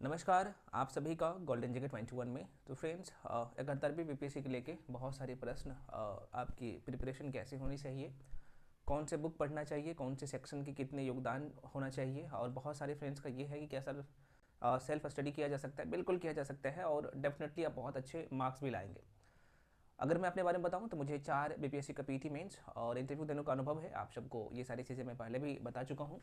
नमस्कार, आप सभी का गोल्डन जगह 21 में। तो फ्रेंड्स, 71वीं बीपीएससी के लेके बहुत सारे प्रश्न, आपकी प्रिपरेशन कैसे होनी चाहिए, कौन से बुक पढ़ना चाहिए, कौन से सेक्शन की कितने योगदान होना चाहिए, और बहुत सारे फ्रेंड्स का ये है कि क्या सर सेल्फ स्टडी किया जा सकता है। बिल्कुल किया जा सकता है और डेफिनेटली आप बहुत अच्छे मार्क्स भी लाएंगे। अगर मैं अपने बारे में बताऊं तो मुझे 4 बीपीएससी का पीटी मेंस और इंटरव्यू देने का अनुभव है। आप सबको ये सारी चीज़ें मैं पहले भी बता चुका हूं।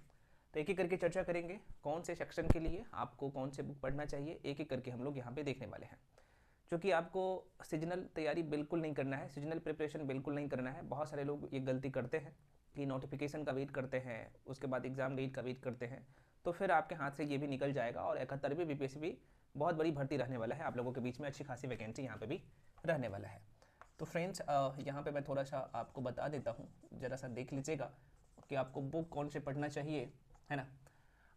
तो एक एक करके चर्चा करेंगे, कौन से सेक्शन के लिए आपको कौन से बुक पढ़ना चाहिए, एक एक करके हम लोग यहाँ पे देखने वाले हैं। क्योंकि आपको सीजनल तैयारी बिल्कुल नहीं करना है, सीजनल प्रिपरेशन बिल्कुल नहीं करना है। बहुत सारे लोग ये गलती करते हैं कि नोटिफिकेशन का वेट करते हैं, उसके बाद एग्ज़ाम डेट का वेट करते हैं, तो फिर आपके हाथ से ये भी निकल जाएगा। और 71वीं बीपीएससी भी बहुत बड़ी भर्ती रहने वाला है, आप लोगों के बीच में अच्छी खासी वैकेंसी यहाँ पे भी रहने वाला है। तो फ्रेंड्स, यहाँ पे मैं थोड़ा सा आपको बता देता हूँ, ज़रा सा देख लीजिएगा कि आपको बुक कौन से पढ़ना चाहिए, है ना,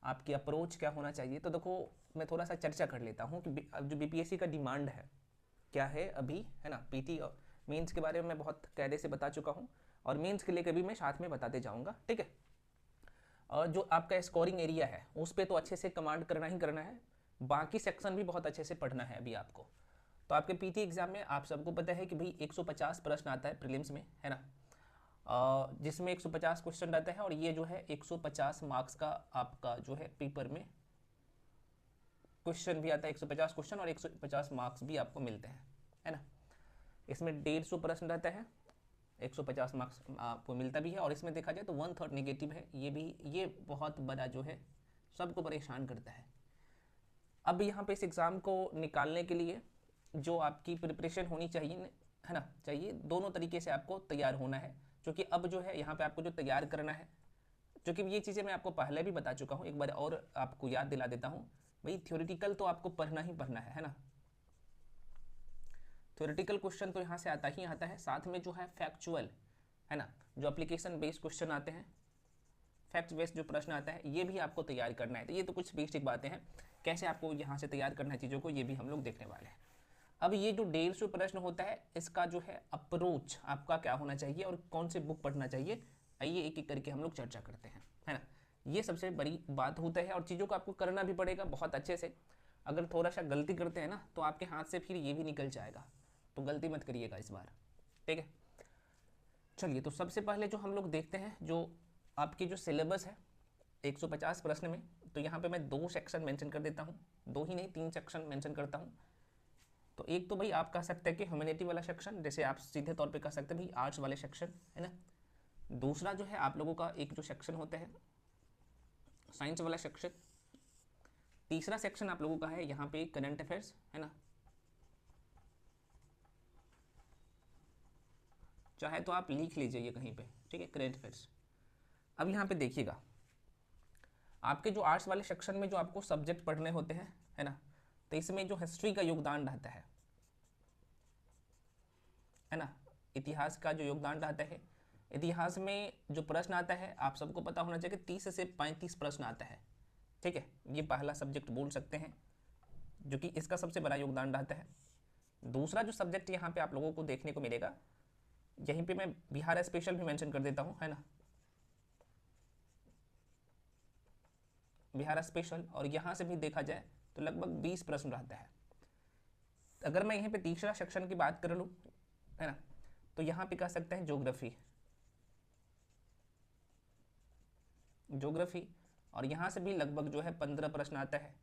आपकी अप्रोच क्या होना चाहिए। तो देखो, मैं थोड़ा सा चर्चा कर लेता हूँ कि अब जो बीपीएससी का डिमांड है क्या है अभी, है ना। पीटी और मेंस के बारे में मैं बहुत कायदे से बता चुका हूँ, और मेंस के लिए कभी मैं साथ में बताते जाऊँगा, ठीक है। और जो आपका स्कोरिंग एरिया है उस पर तो अच्छे से कमांड करना ही करना है, बाकी सेक्शन भी बहुत अच्छे से पढ़ना है अभी आपको। तो आपके पीटी एग्जाम में आप सबको पता है कि भाई 150 प्रश्न आता है प्रीलिम्स में, है ना, जिसमें 150 क्वेश्चन रहता है, और ये जो है 150 मार्क्स का आपका जो है पेपर में क्वेश्चन भी आता है। 150 क्वेश्चन और 150 मार्क्स भी आपको मिलते हैं, है ना। इसमें 150 प्रश्न रहता है, 150 मार्क्स आपको मिलता भी है। और इसमें देखा जाए तो 1/3 नेगेटिव है, ये बहुत बड़ा जो है सबको परेशान करता है। अब यहाँ पे इस एग्ज़ाम को निकालने के लिए जो आपकी प्रिपरेशन होनी चाहिए, है ना, चाहिए, दोनों तरीके से आपको तैयार होना है। क्योंकि अब जो है यहाँ पे आपको जो तैयार करना है, क्योंकि ये चीज़ें मैं आपको पहले भी बता चुका हूँ, एक बार और आपको याद दिला देता हूँ। भाई थ्योरेटिकल तो आपको पढ़ना ही पढ़ना है ना। थ्योरेटिकल क्वेश्चन तो यहाँ से आता ही आता है, साथ में जो है फैक्चुअल, है ना, जो एप्लीकेशन बेस्ड क्वेश्चन आते हैं, फैक्ट बेस्ड जो प्रश्न आता है, ये भी आपको तैयार करना है। तो ये तो कुछ बेसिक बातें हैं, कैसे आपको यहाँ से तैयार करना है चीज़ों को, ये भी हम लोग देखने वाले हैं। अब ये जो 150 प्रश्न होता है, इसका जो है अप्रोच आपका क्या होना चाहिए और कौन से बुक पढ़ना चाहिए, आइए एक एक करके हम लोग चर्चा करते हैं, है ना। ये सबसे बड़ी बात होता है, और चीज़ों को आपको करना भी पड़ेगा बहुत अच्छे से। अगर थोड़ा सा गलती करते हैं ना तो आपके हाथ से फिर ये भी निकल जाएगा, तो गलती मत करिएगा इस बार, ठीक है। चलिए, तो सबसे पहले जो हम लोग देखते हैं, जो आपकी जो सिलेबस है 150 प्रश्न में, तो यहाँ पे मैं 2 सेक्शन मेंशन कर देता हूँ, 2 ही नहीं 3 सेक्शन मेंशन करता हूँ। तो एक तो भाई आप कह सकते हैं कि ह्यूमैनिटी वाला सेक्शन, जैसे आप सीधे तौर पे कह सकते हैं भाई आर्ट्स वाले सेक्शन, है ना। दूसरा जो है आप लोगों का एक जो सेक्शन होता है साइंस वाला सेक्शन। तीसरा सेक्शन आप लोगों का है यहाँ पे करंट अफेयर्स, है ना, चाहे तो आप लिख लीजिए ये कहीं पे, ठीक है, करंट अफेयर्स। अब यहाँ पे देखिएगा, आपके जो आर्ट्स वाले सेक्शन में जो आपको सब्जेक्ट पढ़ने होते हैं, है ना, तो इसमें जो हिस्ट्री का योगदान रहता है ना, इतिहास का जो योगदान रहता है, इतिहास में जो प्रश्न आता है आप सबको पता होना चाहिए कि 30 से 35 प्रश्न आता है, ठीक है। ये पहला सब्जेक्ट बोल सकते हैं, जो कि इसका सबसे बड़ा योगदान रहता है। दूसरा जो सब्जेक्ट यहाँ पे आप लोगों को देखने को मिलेगा, यहीं पे मैं बिहार स्पेशल भी मेंशन कर देता हूँ, है ना, बिहार स्पेशल, और यहाँ से भी देखा जाए तो लगभग 20 प्रश्न रहता है। अगर मैं यहाँ पे तीसरा सेक्शन की बात कर लूँ, है ना, तो यहाँ पे कह सकते हैं ज्योग्राफी, और यहाँ से भी लगभग जो है 15 प्रश्न आता है।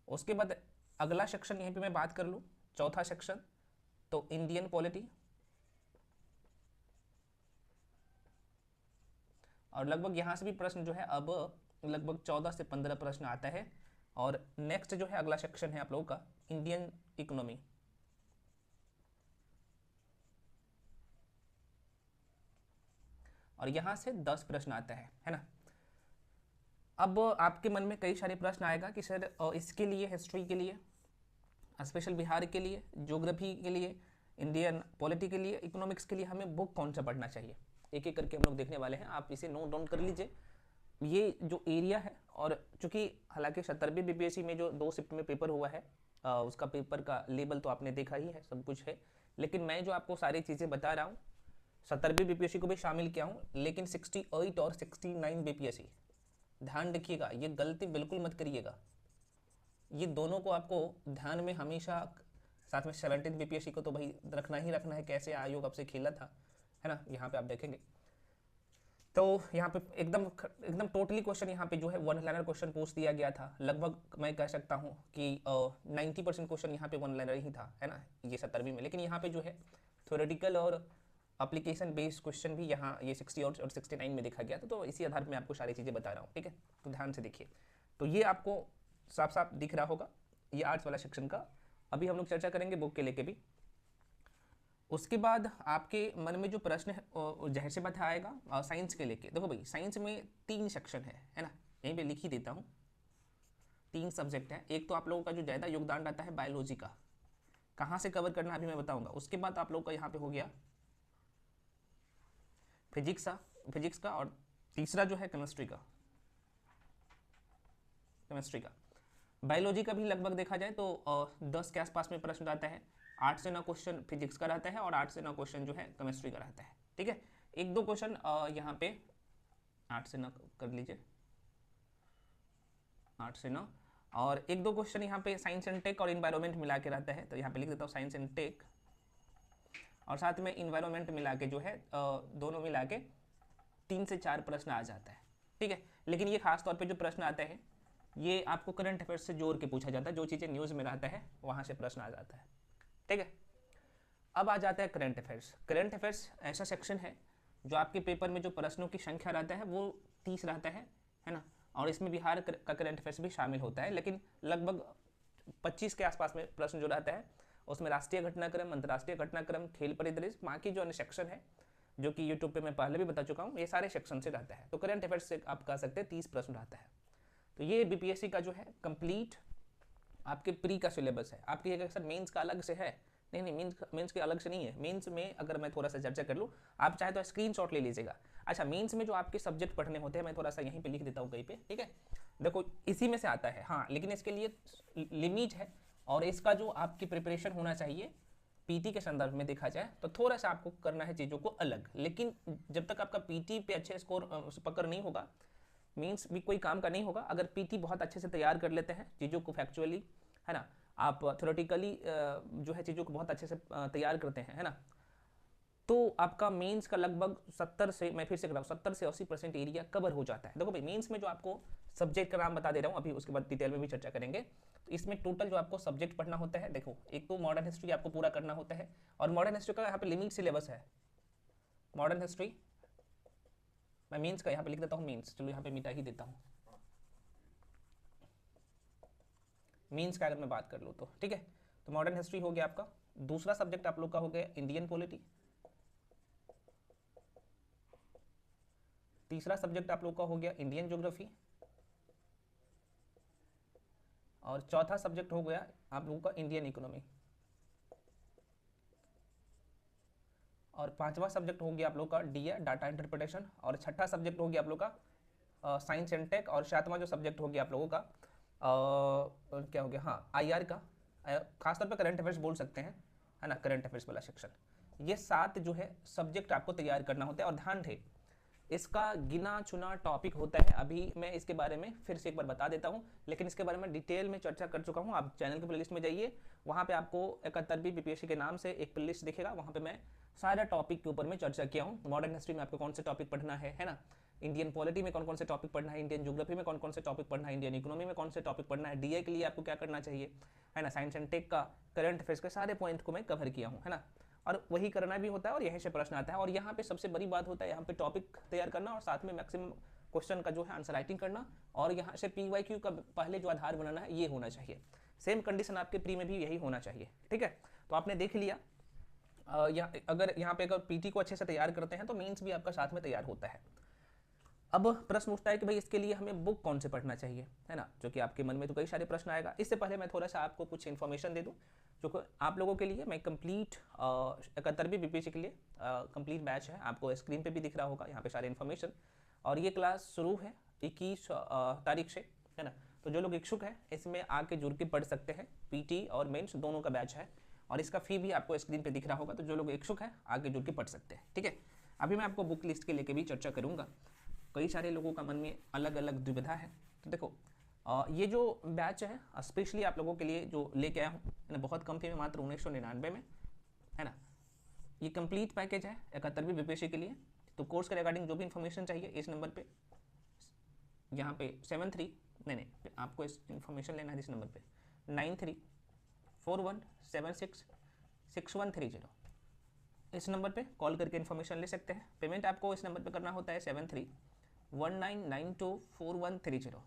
उसके बाद अगला सेक्शन यहीं पे मैं बात कर लूँ, चौथा सेक्शन, तो इंडियन पॉलिटी, और लगभग यहाँ से भी प्रश्न जो है अब लगभग 14 से 15 प्रश्न आता है। और नेक्स्ट जो है अगला सेक्शन है आप लोगों का इंडियन इकोनॉमी, और यहाँ से 10 प्रश्न आता है ना। अब आपके मन में कई सारे प्रश्न आएगा कि सर इसके लिए, हिस्ट्री के लिए, स्पेशल बिहार के लिए, ज्योग्राफी के लिए, इंडियन पॉलिटी के लिए, इकोनॉमिक्स के लिए हमें बुक कौन सा पढ़ना चाहिए, एक एक करके हम लोग देखने वाले हैं। आप इसे नोट डाउन कर लीजिए, ये जो एरिया है। और चूंकि हालांकि 70वीं बीपीएससी में जो 2 शिफ्ट में पेपर हुआ है, उसका पेपर का लेवल तो आपने देखा ही है, सब कुछ है। लेकिन मैं जो आपको सारी चीज़ें बता रहा हूँ, 70वीं बीपीएससी को भी शामिल किया हूँ, लेकिन 68 और 69 बीपीएससी, ध्यान रखिएगा, ये गलती बिल्कुल मत करिएगा। ये दोनों को आपको ध्यान में हमेशा, साथ में 17th बीपीएससी को तो भाई रखना ही रखना है, कैसे आयोग आपसे खेला था, है ना। यहाँ पे आप देखेंगे तो यहाँ पे एकदम एकदम टोटली क्वेश्चन यहाँ पे जो है वन लाइनर क्वेश्चन पूछ दिया गया था। लगभग मैं कह सकता हूँ कि 90% क्वेश्चन यहाँ पे वन लाइनर ही था, है ना, ये 17वीं में। लेकिन यहाँ पे जो है थ्योरेटिकल और एप्लीकेशन बेस्ड क्वेश्चन भी यहाँ ये 60 और 69 में देखा गया था। तो इसी आधार पर मैं आपको सारी चीज़ें बता रहा हूँ, ठीक है। तो ध्यान से देखिए, तो ये आपको साफ साफ दिख रहा होगा, ये आर्ट्स वाला सेक्शन का। अभी हम लोग चर्चा करेंगे बुक के लेके भी। उसके बाद आपके मन में जो प्रश्न है जाहिर सी बात आएगा साइंस के लेके। देखो भाई, साइंस में 3 सेक्शन है ना, यहीं पे लिख ही देता हूँ। 3 सब्जेक्ट है। एक तो आप लोगों का जो ज़्यादा योगदान रहता है बायोलॉजी का, कहाँ से कवर करना अभी मैं बताऊंगा। उसके बाद आप लोगों का यहाँ पे हो गया फिजिक्स का, और तीसरा जो है केमिस्ट्री का। बायोलॉजी का भी लगभग देखा जाए तो 10 के आसपास में प्रश्न रहता है। 8 से 9 क्वेश्चन फिजिक्स का रहता है और 8 से 9 क्वेश्चन जो है केमिस्ट्री का रहता है, ठीक है। 1-2 क्वेश्चन यहाँ पे 8 से 9 कर लीजिए, 8 से 9, और 1-2 क्वेश्चन यहाँ पे साइंस एंड टेक और इन्वायरमेंट मिला के रहता है। तो यहाँ पे लिख देता हूँ साइंस एंड टेक, और साथ में इन्वायरमेंट मिला के जो है दोनों मिला के 3 से 4 प्रश्न आ जाता है, ठीक है। लेकिन ये खास तौर पे जो प्रश्न आते हैं ये आपको करंट अफेयर्स से जोड़ के पूछा जाता है। जो चीज़ें न्यूज़ में रहता है वहाँ से प्रश्न आ जाता है, ठीक है। अब आ जाता है करंट अफेयर्स। करंट अफेयर्स ऐसा सेक्शन है जो आपके पेपर में जो प्रश्नों की संख्या रहता है वो 30 रहता है ना, और इसमें बिहार का करंट अफेयर्स भी शामिल होता है। लेकिन लगभग 25 के आसपास में प्रश्न जो रहता है उसमें राष्ट्रीय घटनाक्रम, अंतर्राष्ट्रीय घटनाक्रम, खेल परिदृश्य, बाकी जो अन्य सेक्शन है जो कि यूट्यूब पे मैं पहले भी बता चुका हूँ, ये सारे सेक्शन से रहता है। तो करंट अफेयर्स से आप कह सकते हैं 30 प्रश्न रहता है। तो ये बीपीएससी का जो है कंप्लीट आपके प्री का सिलेबस है। आपकी एक सर मेंस का अलग से है, नहीं, मेंस के अलग से नहीं है। मेंस में अगर मैं थोड़ा सा चर्चा कर लूँ, आप चाहे तो स्क्रीनशॉट ले लीजिएगा। अच्छा, मेंस में जो आपके सब्जेक्ट पढ़ने होते हैं मैं थोड़ा सा यहीं पे लिख देता हूँ कहीं पे, ठीक है। देखो इसी में से आता है, हाँ, लेकिन इसके लिए लिमिट है, और इसका जो आपकी प्रिपरेशन होना चाहिए पीटी के संदर्भ में देखा जाए तो थोड़ा सा आपको करना है चीज़ों को अलग। लेकिन जब तक आपका पीटी पे अच्छे स्कोर पकड़ नहीं होगा, मीन्स भी कोई काम का नहीं होगा। अगर पीटी बहुत अच्छे से तैयार कर लेते हैं चीज़ों को फैक्चुअली, है ना, आप थ्योरेटिकली जो है चीज़ों को बहुत अच्छे से तैयार करते हैं, है ना, तो आपका मेंस का लगभग 70 से, मैं फिर से कह रहा हूँ, 70 से 80% एरिया कवर हो जाता है। देखो भाई, मेंस में जो आपको सब्जेक्ट का नाम बता दे रहा हूँ अभी, उसके बाद डिटेल में भी चर्चा करेंगे। तो इसमें टोटल जो आपको सब्जेक्ट पढ़ना होता है, देखो एक तो मॉडर्न हिस्ट्री आपको पूरा करना होता है, और मॉडर्न हिस्ट्री का यहाँ पे लिमिट सिलेबस है। मॉडर्न हिस्ट्री मैं मीन्स का यहाँ पे लिख देता हूँ, मीन्स, चलो यहाँ पे मिटा ही देता हूँ। मीन्स का अगर मैं बात कर लूँ तो ठीक है। तो मॉडर्न हिस्ट्री हो गया आपका। दूसरा सब्जेक्ट आप लोग का हो गया इंडियन पॉलिटी। तीसरा सब्जेक्ट आप लोग का हो गया इंडियन ज्योग्राफी। और चौथा सब्जेक्ट हो गया आप लोगों का इंडियन इकोनॉमी। और पांचवा सब्जेक्ट हो गया आप लोग का डीए, डाटा इंटरप्रिटेशन। और छठा सब्जेक्ट हो गया आप लोग का साइंस एंड टेक। और सातवां जो सब्जेक्ट हो गया आप लोगों का क्या हो गया, हाँ, आईआर का, खासतौर पे करंट अफेयर्स बोल सकते हैं, है ना, करंट अफेयर्स वाला सेक्शन। ये 7 जो है सब्जेक्ट आपको तैयार करना होता है। और ध्यान रहे, इसका गिना चुना टॉपिक होता है। अभी मैं इसके बारे में फिर से एक बार बता देता हूँ, लेकिन इसके बारे में डिटेल में चर्चा कर चुका हूँ। आप चैनल की प्लेलिस्ट में जाइए, वहाँ पे आपको 71वीं बीपीएससी के नाम से एक प्लेलिस्ट दिखेगा, वहाँ पे मैं सारे टॉपिक के ऊपर में चर्चा किया हूँ। मॉडर्न हिस्ट्री में आपको कौन से टॉपिक पढ़ना है ना, इंडियन पॉलिटी में कौन कौन से टॉपिक पढ़ना है, इंडियन ज्योग्राफी में कौन कौन से टॉपिक पढ़ना है, इंडियन इकोनॉमी में कौन से टॉपिक पढ़ना है, डीए के लिए आपको क्या करना चाहिए, है ना, साइंस एंड टेक का, करंट अफेयर्स के सारे पॉइंट को मैं कवर किया हूँ, है ना। और वही करना भी होता है, और यहीं से प्रश्न आता है। और यहाँ पे सबसे बड़ी बात होता है यहाँ पे टॉपिक तैयार करना, और साथ में मैक्सिमम क्वेश्चन का जो है आंसर राइटिंग करना, और यहाँ से पीवाईक्यू का पहले जो आधार बनाना है ये होना चाहिए। सेम कंडीशन आपके प्री में भी यही होना चाहिए, ठीक है। तो आपने देख लिया, अगर यहाँ पे अगर पीटी को अच्छे से तैयार करते हैं तो मेंस भी आपका साथ में तैयार होता है। अब प्रश्न उठता है कि भाई इसके लिए हमें बुक कौन से पढ़ना चाहिए, है ना, जो कि आपके मन में तो कई सारे प्रश्न आएगा। इससे पहले मैं थोड़ा सा आपको कुछ इन्फॉर्मेशन दे दूं, जो कि आप लोगों के लिए मैं कंप्लीट 71वीं बीपीएससी के लिए कंप्लीट बैच है। आपको स्क्रीन पे भी दिख रहा होगा यहाँ पे सारे इन्फॉर्मेशन। और ये क्लास शुरू है 21 तारीख से, है ना। तो जो लोग इच्छुक हैं इसमें आके जुड़ के पढ़ सकते हैं। पीटी और मेंस दोनों का बैच है, और इसका फी भी आपको स्क्रीन पे दिख रहा होगा। तो जो लोग इच्छुक हैं आगे जुड़ के पढ़ सकते हैं, ठीक है। अभी मैं आपको बुक लिस्ट के लेके भी चर्चा करूँगा। कई सारे लोगों का मन में अलग अलग दुविधा है। तो देखो, ये जो बैच है स्पेशली आप लोगों के लिए जो लेके आया हूँ मैंने बहुत कम फी में, मात्र 1999 में, है ना। ये कंप्लीट पैकेज है 71वीं बीपीएससी के लिए। तो कोर्स के रिगार्डिंग जो भी इन्फॉर्मेशन चाहिए इस नंबर पे, यहाँ पे 73 नहीं आपको इस इन्फॉर्मेशन लेना है इस नंबर पे 9341766130, इस नंबर पे कॉल करके इन्फॉर्मेशन ले सकते हैं। पेमेंट आपको इस नंबर पे करना होता है 7319924130।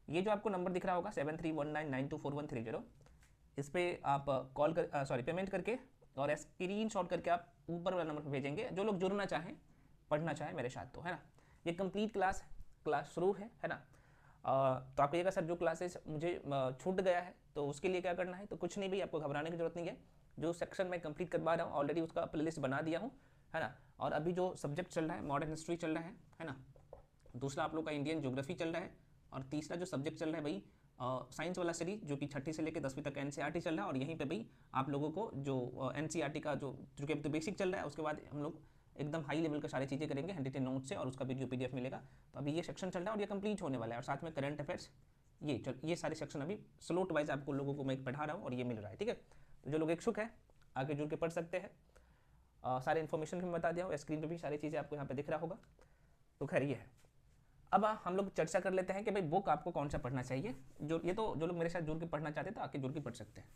ये जो आपको नंबर दिख रहा होगा 7319924130, इस पर आप कॉल कर पेमेंट करके और स्क्रीनशॉट करके आप ऊपर वाला नंबर पर भेजेंगे। जो लोग जुड़ना चाहें, पढ़ना चाहें मेरे साथ, तो है ना। ये कंप्लीट क्लास शुरू है ना। तो आप कहिएगा सर जो क्लासेस मुझे छूट गया है तो उसके लिए क्या करना है, तो कुछ नहीं भाई, आपको घबराने की जरूरत नहीं है। जो सेक्शन मैं कंप्लीट करवा रहा हूँ ऑलरेडी उसका प्लेलिस्ट बना दिया हूँ, है ना। और अभी जो सब्जेक्ट चल रहा है मॉडर्न हिस्ट्री चल रहा है ना। दूसरा आप लोग का इंडियन ज्योग्राफी चल रहा है, और तीसरा जो सब्जेक्ट चल रहा है भाई साइंस वाला सीरीज जो कि 6ठी से लेकर 10वीं तक एनसीईआरटी चल रहा है। और यहीं पे भाई आप लोगों को जो एनसीईआरटी का जो कि तो बेसिक चल रहा है, उसके बाद हम लोग एकदम हाई लेवल का सारी चीज़ें करेंगे हैंड रिटन नोट से, और उसका वीडियो पीडीएफ मिलेगा। तो अभी ये सेक्शन चल रहा है और ये कंप्लीट होने वाला है, और साथ में करंट अफेयर्स ये सारे सेक्शन अभी स्लोट वाइज आपको लोगों को मैं पढ़ा रहा हूँ और ये मिल रहा है, ठीक है। तो जो लोग इच्छुक है आगे जुड़ के पढ़ सकते हैं। सारे इन्फॉर्मेशन भी मैं बता दिया हूँ, स्क्रीन पर भी सारी चीज़ें आपको यहाँ पर दिख रहा होगा। तो खैर ये है। अब हम लोग चर्चा कर लेते हैं कि भाई बुक आपको कौन सा पढ़ना चाहिए। जो लोग मेरे साथ जुड़ के पढ़ना चाहते हैं तो आके जुड़ के पढ़ सकते हैं,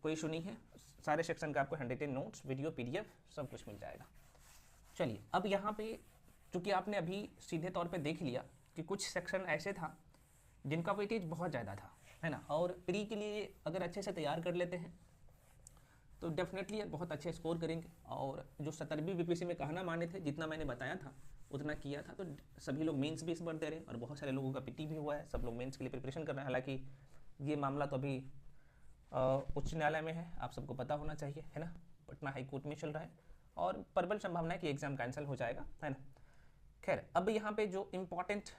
कोई इशू नहीं है। सारे सेक्शन का आपको handwritten notes, video, PDF सब कुछ मिल जाएगा। चलिए, अब यहाँ पे चूँकि आपने अभी सीधे तौर पे देख लिया कि कुछ सेक्शन ऐसे था जिनका वेटेज बहुत ज़्यादा था, है ना। और प्री के लिए अगर अच्छे से तैयार कर लेते हैं तो डेफिनेटली बहुत अच्छे स्कोर करेंगे। और जो 70वीं बीपीएससी में कहना माने थे, जितना मैंने बताया था उतना किया था, तो सभी लोग मेंस भी इस बार दे रहे हैं, और बहुत सारे लोगों का पीटी भी हुआ है, सब लोग मेंस के लिए प्रिपरेशन कर रहे हैं। हालांकि ये मामला तो अभी उच्च न्यायालय में है, आप सबको पता होना चाहिए, है ना। पटना हाई कोर्ट में चल रहा है और प्रबल संभावना है कि एग्जाम कैंसिल हो जाएगा, है ना। खैर, अब यहाँ पे जो इम्पोर्टेंट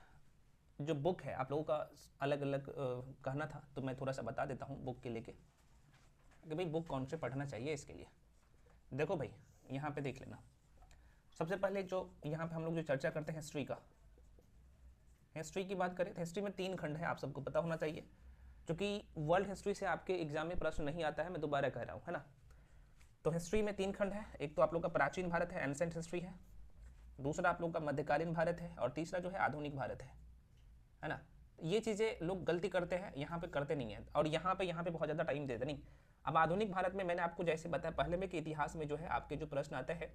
जो बुक है, आप लोगों का अलग अलग कहना था, तो मैं थोड़ा सा बता देता हूँ बुक के लेके कि भाई बुक कौन से पढ़ना चाहिए। इसके लिए देखो भाई, यहाँ पे देख लेना। सबसे पहले जो यहाँ पे हम लोग जो चर्चा करते हैं हिस्ट्री की बात करें तो हिस्ट्री में 3 खंड है, आप सबको पता होना चाहिए। क्योंकि वर्ल्ड हिस्ट्री से आपके एग्जाम में प्रश्न नहीं आता है, मैं दोबारा कह रहा हूँ, है ना। तो हिस्ट्री में 3 खंड है। एक तो आप लोग का प्राचीन भारत है, एंसेंट हिस्ट्री है। दूसरा आप लोग का मध्यकालीन भारत है, और तीसरा जो है आधुनिक भारत है ना। ये चीज़ें लोग गलती करते हैं, यहाँ पे करते नहीं हैं, और यहाँ पे बहुत ज़्यादा टाइम देते नहीं। अब आधुनिक भारत में मैंने आपको जैसे बताया पहले में कि इतिहास में जो है आपके जो प्रश्न आते हैं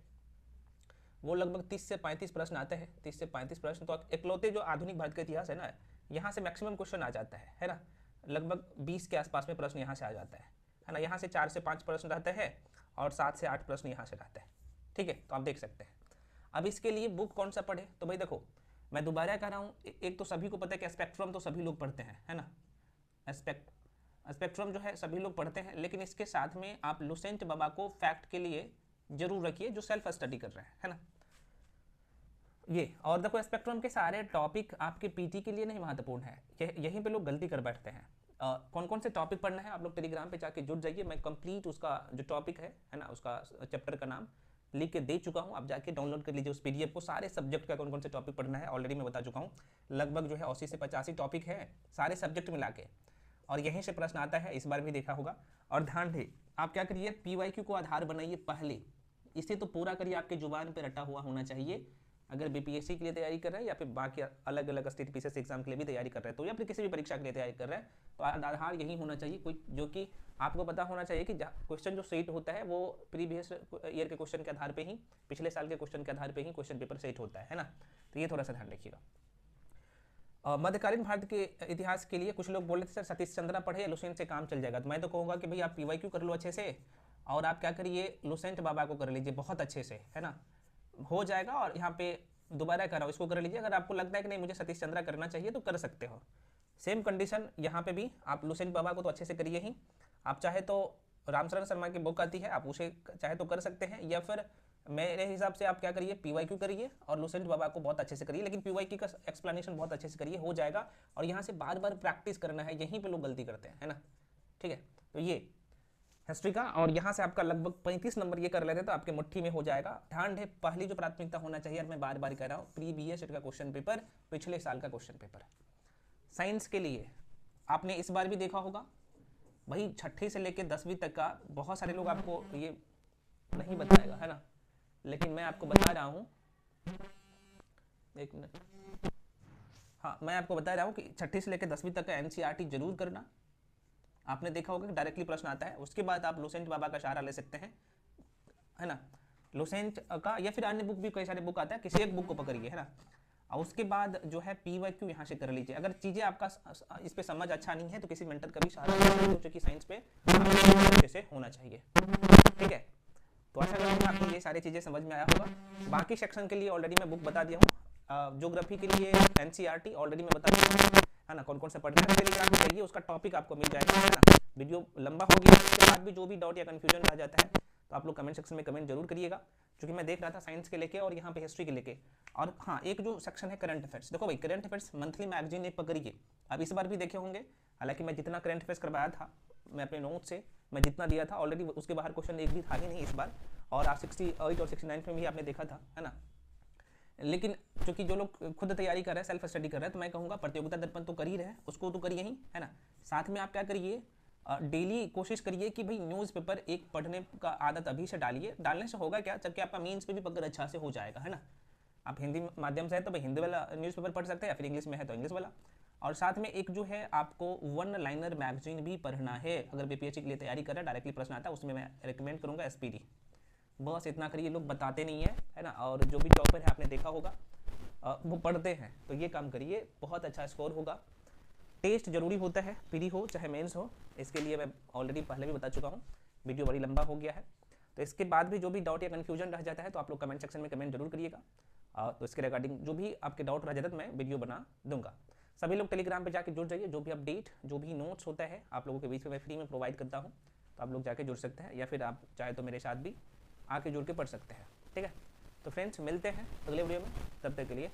वो लगभग 30 से 35 प्रश्न आते हैं। 30 से 35 प्रश्न तो इकलौते जो आधुनिक भारत का इतिहास है ना, यहाँ से मैक्सिमम क्वेश्चन आ जाता है ना। लगभग 20 के आसपास में प्रश्न यहाँ से आ जाता है ना। यहाँ से 4 से 5 प्रश्न रहते हैं और 7 से 8 प्रश्न यहाँ से रहते हैं, ठीक है। तो आप देख सकते हैं। अब इसके लिए बुक कौन सा पढ़े, तो भाई देखो मैं दोबारा कह रहा हूँ, एक तो सभी को पता है कि स्पेक्ट्रम तो सभी लोग पढ़ते हैं, है ना। स्पेक्ट्रम जो है सभी लोग पढ़ते हैं, लेकिन इसके साथ में आप लुसेंट बाबा को फैक्ट के लिए जरूर रखिए, जो सेल्फ स्टडी कर रहे हैं, है ना। ये और देखो स्पेक्ट्रम के सारे टॉपिक आपके पीटी के लिए नहीं महत्वपूर्ण है, यहीं पे लोग गलती कर बैठते हैं। कौन कौन से टॉपिक पढ़ना है आप लोग टेलीग्राम पे जाके जुड़ जाइए। मैं कंप्लीट उसका जो टॉपिक है ना, उसका चैप्टर का नाम लिख के दे चुका हूँ, आप जाके डाउनलोड कर लीजिए उस पीडीएफ को। सारे सब्जेक्ट का कौन कौन से टॉपिक पढ़ना है ऑलरेडी मैं बता चुका हूँ। लगभग जो है 80 से 85 टॉपिक है, सारे सब्जेक्ट मिला के, और यहीं से प्रश्न आता है, इस बार भी देखा होगा। और ध्यान दे, आप क्या करिए, पीवाईक्यू को आधार बनाइए पहले, इसे तो पूरा करिए, आपके जुबान पे रटा हुआ होना चाहिए। अगर बीपीएससी के लिए तैयारी कर रहे हैं या फिर बाकी अलग अलग स्टेट पीसीएस एग्जाम के लिए भी तैयारी कर रहे हैं, तो या फिर किसी भी परीक्षा के लिए तैयारी कर रहे हैं, तो आधार यही होना चाहिए कोई, जो कि आपको पता होना चाहिए कि क्वेश्चन जो सेट होता है वो प्रीवियस ईयर के क्वेश्चन के आधार पे ही, पिछले साल के क्वेश्चन के आधार पे ही क्वेश्चन पेपर सेट होता है ना। तो ये थोड़ा सा ध्यान रखिएगा। मध्यकालीन भारत के इतिहास के लिए कुछ लोग बोल रहे थे सर सतीश चंद्रा पढ़े, लुसेंट से काम चल जाएगा। तो मैं तो कहूँगा कि भाई आप पीवाईक्यू कर लो अच्छे से, और आप क्या करिए लुसेंट बाबा को कर लीजिए बहुत अच्छे से, है ना, हो जाएगा। और यहाँ पे दोबारा कर रहा हूँ, इसको कर लीजिए। अगर आपको लगता है कि नहीं मुझे सतीश चंद्रा करना चाहिए तो कर सकते हो। सेम कंडीशन यहाँ पे भी, आप लुसेंट बाबा को तो अच्छे से करिए ही। आप चाहे तो रामचरण शर्मा की बुक आती है, आप उसे चाहे तो कर सकते हैं, या फिर मेरे हिसाब से आप क्या करिए पीवाईक्यू करिए और लुसेंट बाबा को बहुत अच्छे से करिए, लेकिन पीवाईक्यू का एक्सप्लेनेशन बहुत अच्छे से करिए, हो जाएगा। और यहाँ से बार बार प्रैक्टिस करना है, यहीं पे लोग गलती करते हैं, है ना, ठीक है। तो ये हिस्ट्री का, और यहाँ से आपका लगभग 35 नंबर ये कर लेते तो आपके मुट्ठी में हो जाएगा। ध्यान है, पहली जो प्राथमिकता होना चाहिए, और मैं बार बार कह रहा हूँ, प्रीवियस ईयर का क्वेश्चन पेपर, पिछले साल का क्वेश्चन पेपर। साइंस के लिए आपने इस बार भी देखा होगा भाई, छठी से लेकर 10वीं तक का बहुत सारे लोग आपको ये नहीं बताएगा, है ना, लेकिन मैं आपको बता रहा हूँ, एक मिनट, हाँ मैं आपको बता रहा हूँ कि छठी से लेकर 10वीं तक का एनसीईआरटी जरूर करना। आपने देखा होगा कि डायरेक्टली प्रश्न आता है, उसके बाद आप लुसेंट बाबा का सहारा ले सकते हैं, है ना, लुसेंट का या फिर अन्य बुक भी कई सारे बुक आता है, किसी एक बुक को पकड़िए, है ना, और उसके बाद जो है PYQ यहाँ से कर लीजिए। अगर चीज़ें आपका इस पे समझ अच्छा नहीं है तो किसी मेंटर का भी सहारा ले सकते हो, जो कि साइंस पे अच्छे से होना चाहिए, ठीक है। तो आशा करूँगा आपको ये सारी चीज़ें समझ में आया होगा। बाकी सेक्शन के लिए ऑलरेडी मैं बुक बता दिया हूँ। ज्योग्राफी के लिए एनसीईआरटी ऑलरेडी मैं बता दिया हूँ, है ना, कौन कौन सा पढ़ना है। टेलीग्राम पे जाइए, उसका टॉपिक आपको मिल जाएगा, है ना। वीडियो लंबा हो गया, उसके बाद भी जो भी डाउट या कन्फ्यूजन रह जाता है तो आप लोग कमेंट सेक्शन में कमेंट जरूर करिएगा, क्योंकि मैं देख रहा था साइंस के लेके और यहाँ पे हिस्ट्री के लेके। और हाँ, एक जो सेक्शन है करंट अफेयर्स, देखो भाई करंट अफेयर्स मंथली मैगजीन एक पकड़िए, अब इस बार भी देखे होंगे, हालांकि मैं जितना करंट अफेयर्स करवाया था मैं अपने नोट से मैं जितना दिया था ऑलरेडी, उसके बाहर क्वेश्चन एक भी था ही नहीं इस बार, और 68 और 69 में भी आपने देखा था, है ना। लेकिन क्योंकि जो लोग खुद तैयारी कर रहे हैं, सेल्फ स्टडी कर रहे हैं, तो मैं कहूँगा प्रतियोगिता दर्पण तो कर ही रहे हैं, उसको तो करिए ही, है ना। साथ में आप क्या करिए, डेली कोशिश करिए कि भाई न्यूज़पेपर एक पढ़ने का आदत अभी से डालिए। डालने से होगा क्या, जबकि आपका मीन्स पे भी पकड़ अच्छा से हो जाएगा, है ना। आप हिंदी माध्यम से है तो भाई हिंदी वाला न्यूज़पेपर पढ़ सकते हैं, या फिर इंग्लिश में है तो इंग्लिश वाला। और साथ में एक जो है आपको वन लाइनर मैगजीन भी पढ़ना है, अगर बीपीएससी के लिए तैयारी कर रहे हैं, डायरेक्टली प्रश्न आता है उसमें मैं रिकमेंड करूँगा SPD। बस इतना करिए, लोग बताते नहीं है ना, और जो भी टॉपर है आपने देखा होगा वो पढ़ते हैं, तो ये काम करिए, बहुत अच्छा स्कोर होगा। टेस्ट जरूरी होता है, प्री हो चाहे मेंस हो, इसके लिए मैं ऑलरेडी पहले भी बता चुका हूँ, वीडियो बड़ी लंबा हो गया है। तो इसके बाद भी जो भी डाउट या कन्फ्यूजन रह जाता है तो आप लोग कमेंट सेक्शन में कमेंट जरूर करिएगा, तो इसके रिगार्डिंग जो भी आपके डाउट रह जाता है तो मैं वीडियो बना दूंगा। सभी लोग टेलीग्राम पे जाके जुड़ जाइए, जो भी अपडेट जो भी नोट्स होता है आप लोगों के बीच में मैं फ्री में प्रोवाइड करता हूँ, तो आप लोग जाके जुड़ सकते हैं, या फिर आप चाहे तो मेरे साथ भी आके जुड़ के पढ़ सकते हैं, ठीक है। तो फ्रेंड्स मिलते हैं अगले वीडियो में, तब तक के लिए